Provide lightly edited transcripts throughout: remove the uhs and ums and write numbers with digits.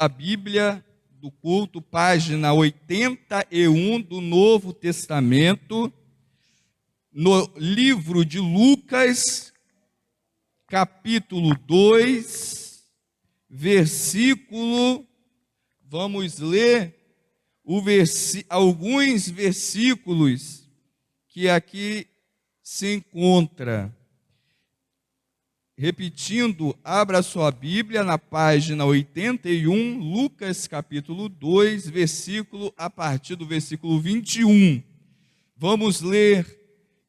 a Bíblia do culto, página 81 do Novo Testamento, no livro de Lucas, capítulo 2, versículo, vamos ler alguns versículos que aqui se encontra. Repetindo, abra sua Bíblia na página 81, Lucas capítulo 2, a partir do versículo 21. Vamos ler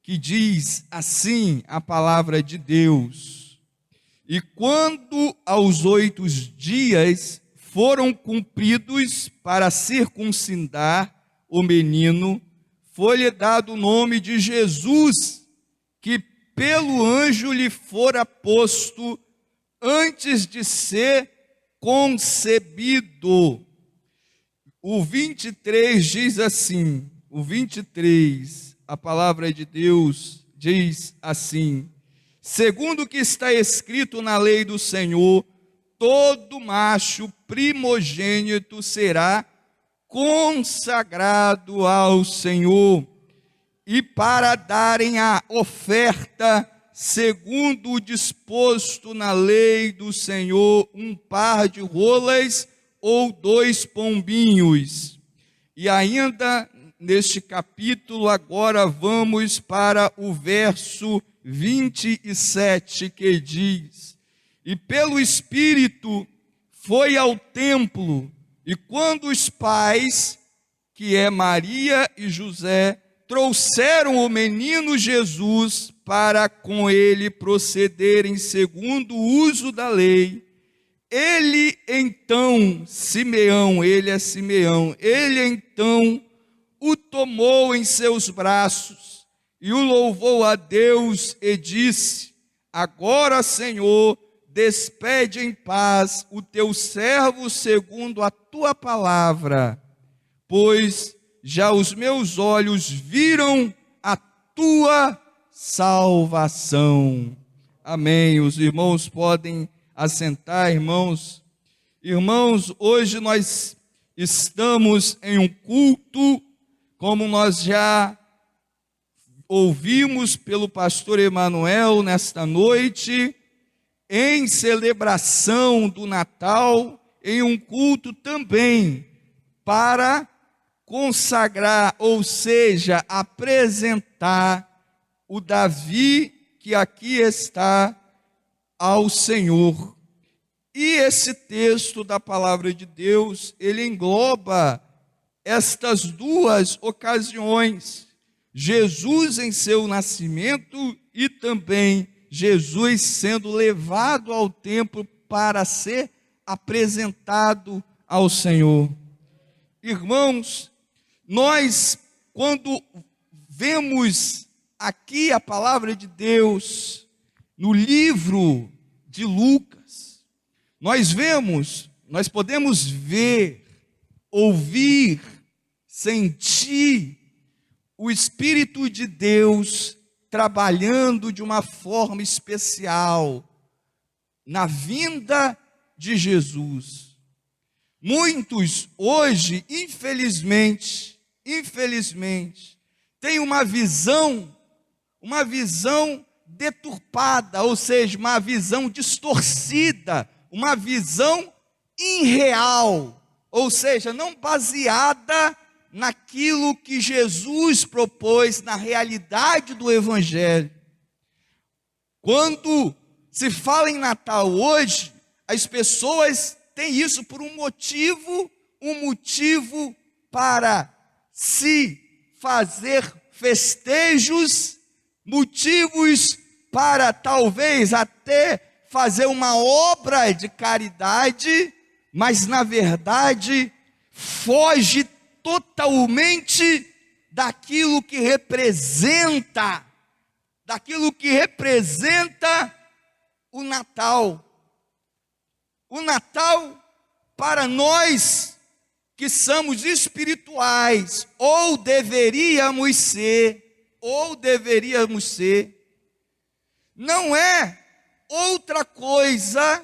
que diz assim a palavra de Deus: E quando aos 8 dias foram cumpridos para circuncidar o menino, foi-lhe dado o nome de Jesus, que pelo anjo lhe fora posto antes de ser concebido. O 23 diz assim, a palavra de Deus diz assim: segundo o que está escrito na lei do Senhor, todo macho primogênito será consagrado ao Senhor, e para darem a oferta, segundo o disposto na lei do Senhor, um par de rolas ou 2 pombinhos. E ainda neste capítulo, agora vamos para o verso 27, que diz: E pelo Espírito foi ao templo, e quando os pais, que é Maria e José, trouxeram o menino Jesus para com ele procederem segundo o uso da lei, ele então o tomou em seus braços e o louvou a Deus e disse: Agora, Senhor, despede em paz o teu servo segundo a tua palavra, pois já os meus olhos viram a tua salvação. Amém. Os irmãos podem assentar, irmãos. Irmãos, hoje nós estamos em um culto, como nós já ouvimos pelo pastor Emanuel nesta noite, em celebração do Natal, em um culto também para consagrar, ou seja, apresentar o Davi que aqui está ao Senhor. E esse texto da palavra de Deus, ele engloba estas duas ocasiões: Jesus em seu nascimento e também Jesus sendo levado ao templo para ser apresentado ao Senhor. Irmãos, nós, quando vemos aqui a palavra de Deus no livro de Lucas, nós podemos ver, ouvir, sentir o Espírito de Deus trabalhando de uma forma especial na vinda de Jesus. Muitos hoje, infelizmente, têm uma visão deturpada, ou seja, uma visão distorcida, uma visão irreal, ou seja, não baseada naquilo que Jesus propôs, na realidade do Evangelho. Quando se fala em Natal hoje, as pessoas têm isso por um motivo para se fazer festejos, motivos para talvez até fazer uma obra de caridade, mas na verdade foge totalmente daquilo que representa o Natal. O Natal, para nós que somos espirituais, ou deveríamos ser, não é outra coisa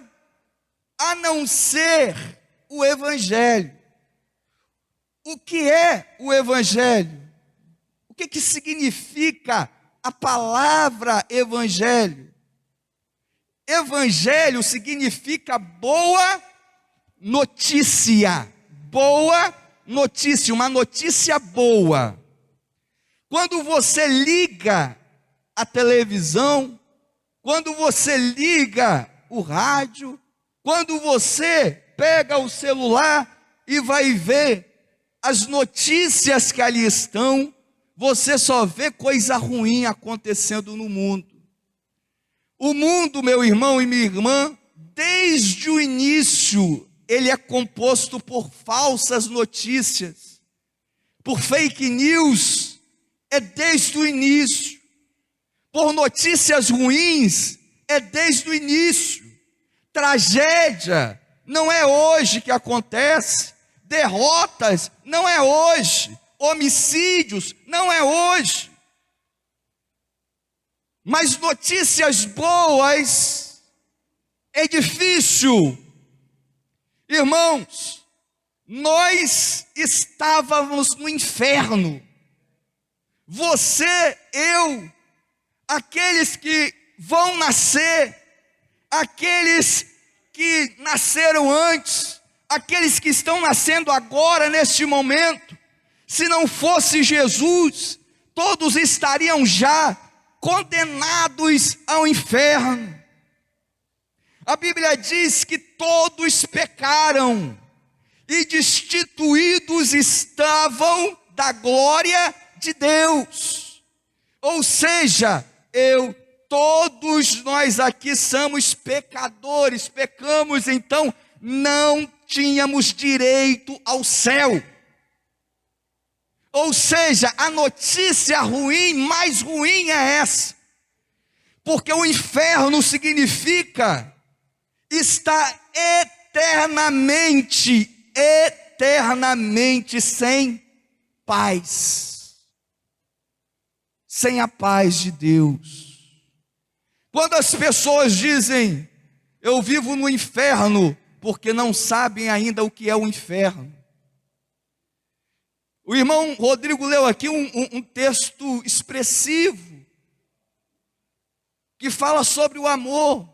a não ser o Evangelho. O que é o Evangelho? O que significa a palavra Evangelho? Evangelho significa boa notícia. Boa notícia, uma notícia boa. Quando você liga a televisão, quando você liga o rádio, quando você pega o celular e vai ver as notícias que ali estão, você só vê coisa ruim acontecendo no mundo. O mundo, meu irmão e minha irmã, desde o início, ele é composto por falsas notícias, por fake news, é desde o início. Por notícias ruins, é desde o início. Tragédia não é hoje que acontece. Derrotas não é hoje. Homicídios não é hoje. Mas notícias boas é difícil. Irmãos, nós estávamos no inferno. Você, eu, aqueles que vão nascer, aqueles que nasceram antes, aqueles que estão nascendo agora, neste momento, se não fosse Jesus, todos estariam já condenados ao inferno. A Bíblia diz que todos pecaram e destituídos estavam da glória de Deus. Ou seja, todos nós aqui somos pecadores, pecamos, então não tínhamos direito ao céu. Ou seja, a notícia ruim, mais ruim é essa, porque o inferno significa estar eternamente sem paz, sem a paz de Deus. Quando as pessoas dizem, eu vivo no inferno, porque não sabem ainda o que é o inferno. O irmão Rodrigo leu aqui um texto expressivo, que fala sobre o amor.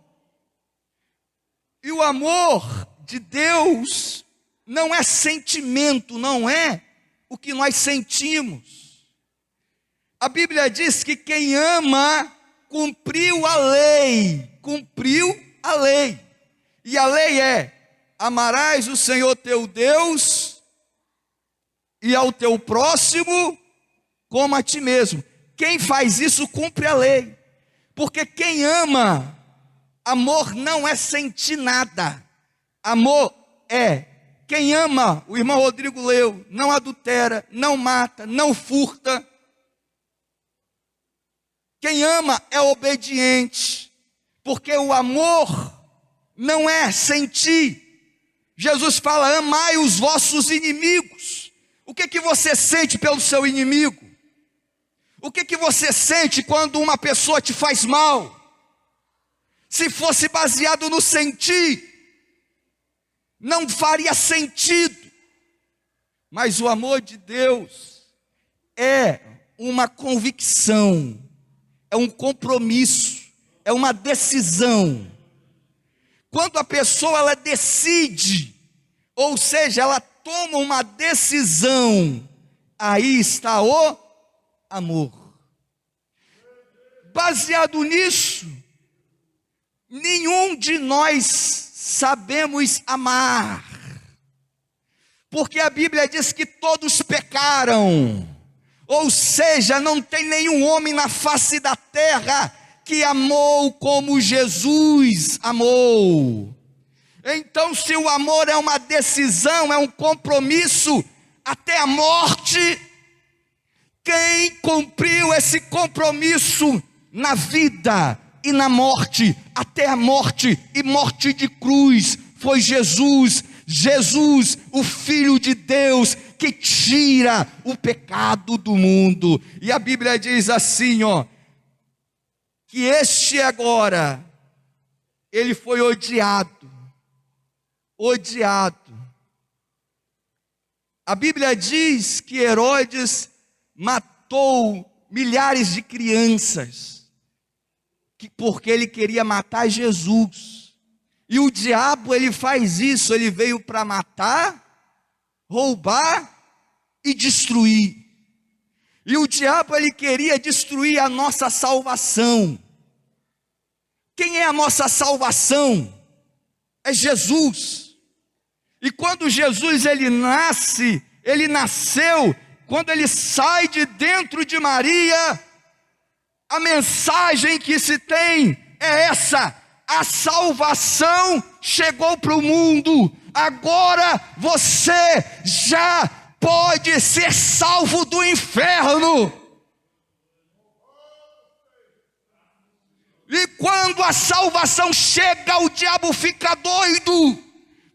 E o amor de Deus não é sentimento, não é o que nós sentimos. A Bíblia diz que quem ama cumpriu a lei, E a lei é: amarás o Senhor teu Deus e ao teu próximo como a ti mesmo. Quem faz isso cumpre a lei. Porque quem ama, amor não é sentir nada. Amor é, quem ama, o irmão Rodrigo leu, não adultera, não mata, não furta. Quem ama é obediente, porque o amor não é sentir. Jesus fala, amai os vossos inimigos. O que você sente pelo seu inimigo? O que você sente quando uma pessoa te faz mal? Se fosse baseado no sentir, não faria sentido. Mas o amor de Deus é uma convicção, é um compromisso, é uma decisão. Quando a pessoa ela decide, ou seja, ela toma uma decisão, aí está o amor. Baseado nisso, nenhum de nós sabemos amar, porque a Bíblia diz que todos pecaram, ou seja, não tem nenhum homem na face da terra que amou como Jesus amou. Então, se o amor é uma decisão, é um compromisso até a morte, quem cumpriu esse compromisso na vida e na morte, até a morte e morte de cruz, foi Jesus. Jesus, o Filho de Deus, que tira o pecado do mundo. E a Bíblia diz assim, que este agora, ele foi odiado, A Bíblia diz que Herodes matou milhares de crianças, porque ele queria matar Jesus. E o diabo, ele faz isso, ele veio para matar, roubar e destruir. E o diabo, ele queria destruir a nossa salvação. Quem é a nossa salvação? É Jesus. E quando Jesus ele nasceu, quando ele sai de dentro de Maria, a mensagem que se tem é essa: a salvação chegou para o mundo, agora você já pode ser salvo do inferno. E quando a salvação chega, o diabo fica doido,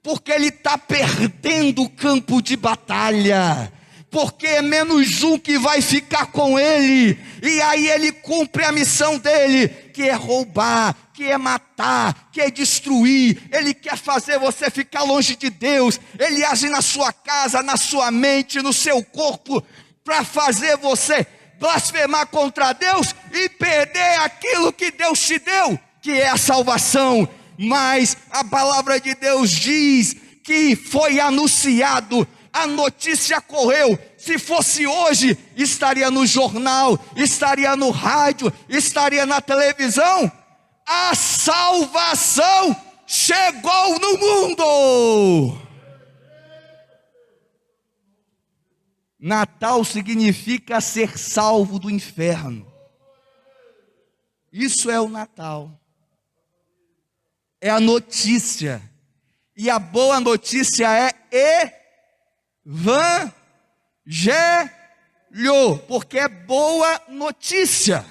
porque ele está perdendo o campo de batalha, porque é menos um que vai ficar com ele, e aí ele cumpre a missão dele, que é roubar, que é matar, que é destruir. Ele quer fazer você ficar longe de Deus, ele age na sua casa, na sua mente, no seu corpo, para fazer você blasfemar contra Deus e perder aquilo que Deus te deu, que é a salvação. Mas a palavra de Deus diz que foi anunciado, a notícia correu. Se fosse hoje, estaria no jornal, estaria no rádio, estaria na televisão. A salvação chegou no mundo. Natal significa ser salvo do inferno. Isso é o Natal. É a notícia. E a boa notícia é evangelho, porque é boa notícia.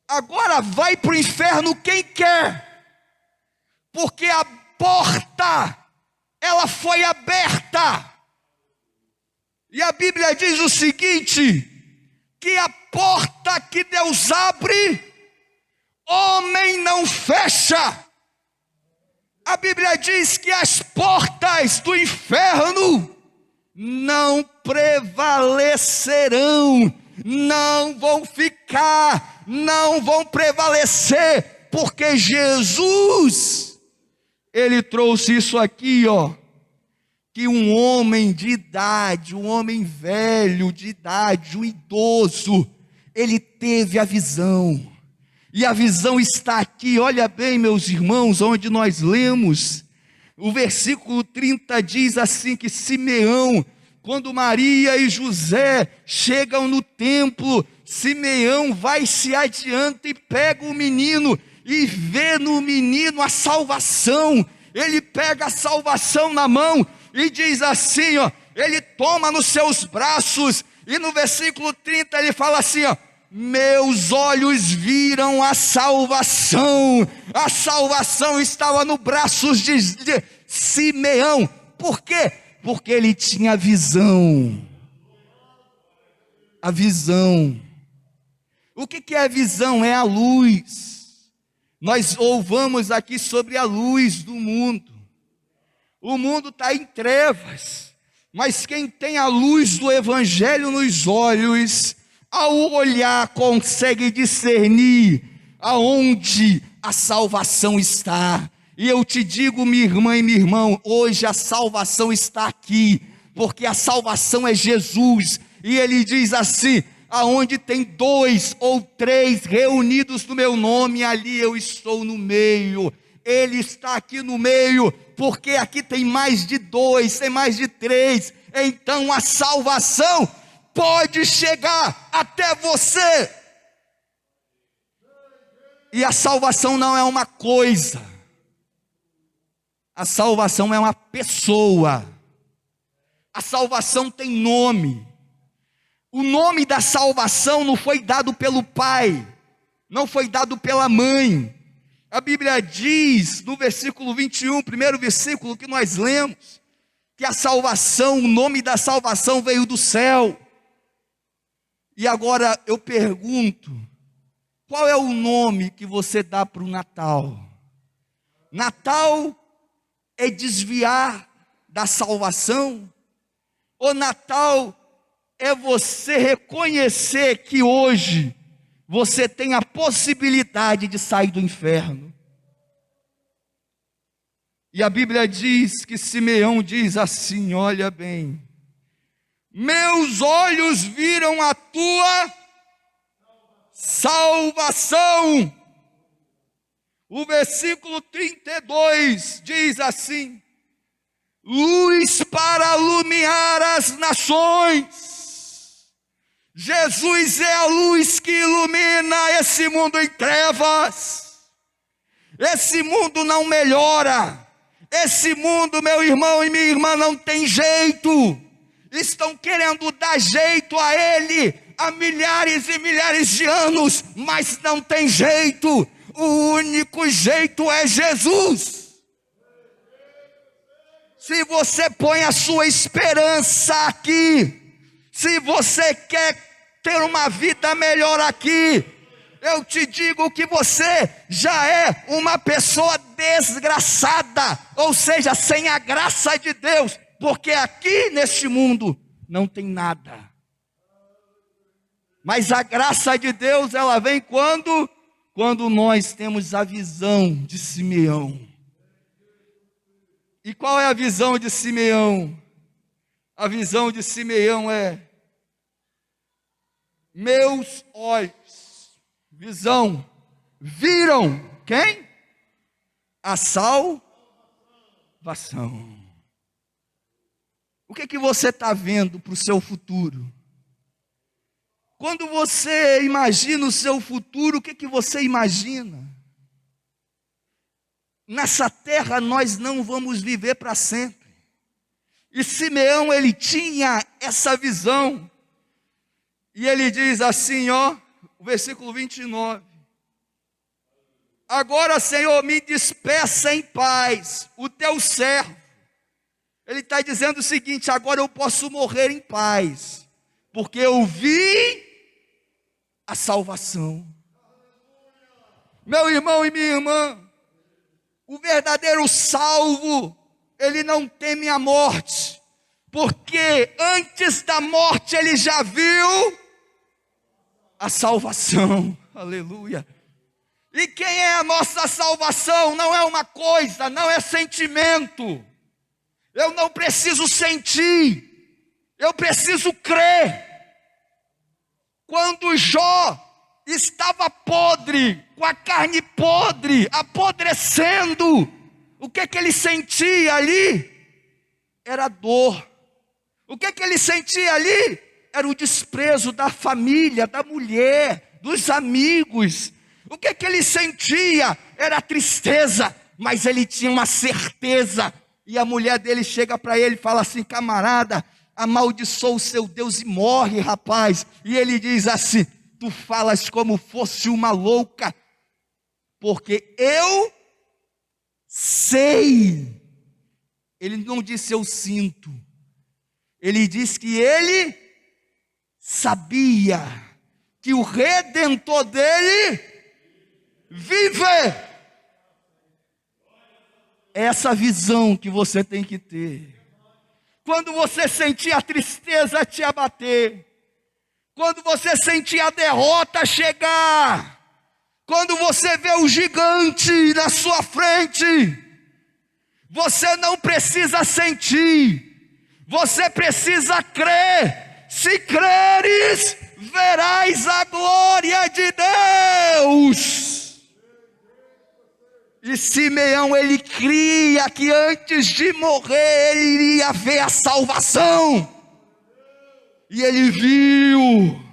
Agora vai para o inferno quem quer, porque a porta, ela foi aberta. E a Bíblia diz o seguinte, que a porta que Deus abre, homem não fecha. A Bíblia diz que as portas do inferno não prevalecerão, não vão ficar, não vão prevalecer, porque Jesus, ele trouxe isso aqui, que um homem de idade, um homem velho de idade, um idoso, ele teve a visão. E a visão está aqui, olha bem, meus irmãos, onde nós lemos. O versículo 30 diz assim, que Simeão, quando Maria e José chegam no templo, Simeão vai se adianta e pega o menino, e vê no menino a salvação. Ele pega a salvação na mão, e diz assim, ele toma nos seus braços, e no versículo 30 ele fala assim, meus olhos viram a salvação estava nos braços de Simeão. Por quê? Porque ele tinha a visão. O que é a visão? É a luz. Nós ouvamos aqui sobre a luz do mundo. O mundo está em trevas, mas quem tem a luz do Evangelho nos olhos, ao olhar consegue discernir aonde a salvação está. E eu te digo, minha irmã e meu irmão, hoje a salvação está aqui, porque a salvação é Jesus. E ele diz assim, aonde tem 2 ou 3 reunidos no meu nome, ali eu estou no meio. Ele está aqui no meio, porque aqui tem mais de 2, tem mais de 3, então a salvação pode chegar até você. E a salvação não é uma coisa, a salvação é uma pessoa. A salvação tem nome. O nome da salvação não foi dado pelo pai, não foi dado pela mãe. A Bíblia diz no versículo 21, primeiro versículo que nós lemos, que a salvação, o nome da salvação veio do céu. E agora eu pergunto, qual é o nome que você dá para o Natal? Natal é desviar da salvação? O Natal é você reconhecer que hoje você tem a possibilidade de sair do inferno. E a Bíblia diz que Simeão diz assim, olha bem: meus olhos viram a tua salvação. O versículo 32 diz assim: luz para iluminar as nações. Jesus é a luz que ilumina esse mundo em trevas. Esse mundo não melhora. Esse mundo, meu irmão e minha irmã, não tem jeito. Estão querendo dar jeito a ele há milhares e milhares de anos, mas não tem jeito. O único jeito é Jesus. Se você põe a sua esperança aqui, se você quer ter uma vida melhor aqui, eu te digo que você já é uma pessoa desgraçada, ou seja, sem a graça de Deus, porque aqui neste mundo não tem nada. Mas a graça de Deus, ela vem quando nós temos a visão de Simeão. E qual é a visão de Simeão? A visão de Simeão é: meus olhos, visão, viram quem? A salvação. O que você está vendo para o seu futuro? Quando você imagina o seu futuro, o que você imagina? Nessa terra nós não vamos viver para sempre. E Simeão, ele tinha essa visão. E ele diz assim, ó, o versículo 29. Agora, Senhor, me despeça em paz, o teu servo. Ele está dizendo o seguinte: agora eu posso morrer em paz, porque eu vi a salvação. Meu irmão e minha irmã, o verdadeiro salvo, ele não teme a morte, porque antes da morte ele já viu a salvação. Aleluia. E quem é a nossa salvação? Não é uma coisa, não é sentimento. Eu não preciso sentir, eu preciso crer. Quando Jó estava podre, com a carne podre, apodrecendo, o que ele sentia ali? Era dor. O que ele sentia ali? Era o desprezo da família, da mulher, dos amigos. O que ele sentia? Era tristeza, mas ele tinha uma certeza. E a mulher dele chega para ele e fala assim: camarada, amaldiçoa o seu Deus e morre, rapaz. E ele diz assim: tu falas como fosse uma louca, porque eu sei. Ele não disse eu sinto, ele disse que ele sabia que o Redentor dele vive. Essa visão que você tem que ter. Quando você sentir a tristeza te abater, quando você sentir a derrota chegar, quando você vê o gigante na sua frente, você não precisa sentir, você precisa crer. Se creres, verás a glória de Deus. E Simeão, ele cria que antes de morrer, ele iria ver a salvação. E ele viu.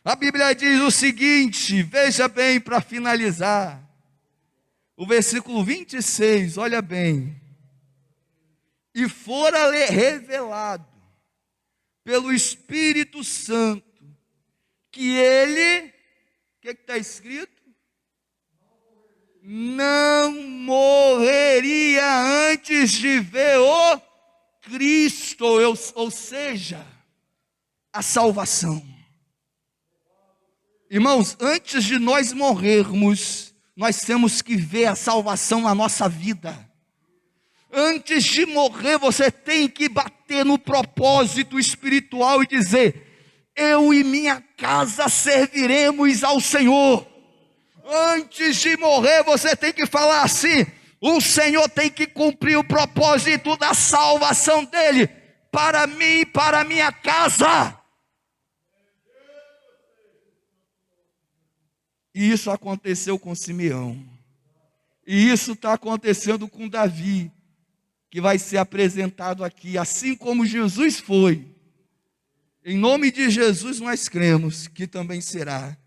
A Bíblia diz o seguinte, veja bem para finalizar. O versículo 26, olha bem. E fora-lhe revelado pelo Espírito Santo que ele, o que está escrito? Não morreria antes de ver o Cristo, ou seja, a salvação. Irmãos, antes de nós morrermos, nós temos que ver a salvação na nossa vida. Antes de morrer, você tem que bater no propósito espiritual e dizer: eu e minha casa serviremos ao Senhor. Antes de morrer, você tem que falar assim: o Senhor tem que cumprir o propósito da salvação dele para mim e para a minha casa. E isso aconteceu com Simeão. E isso está acontecendo com Davi, que vai ser apresentado aqui, assim como Jesus foi. Em nome de Jesus nós cremos que também será.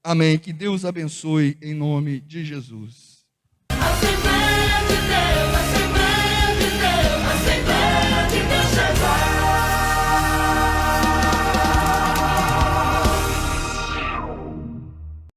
Amém. Que Deus abençoe em nome de Jesus.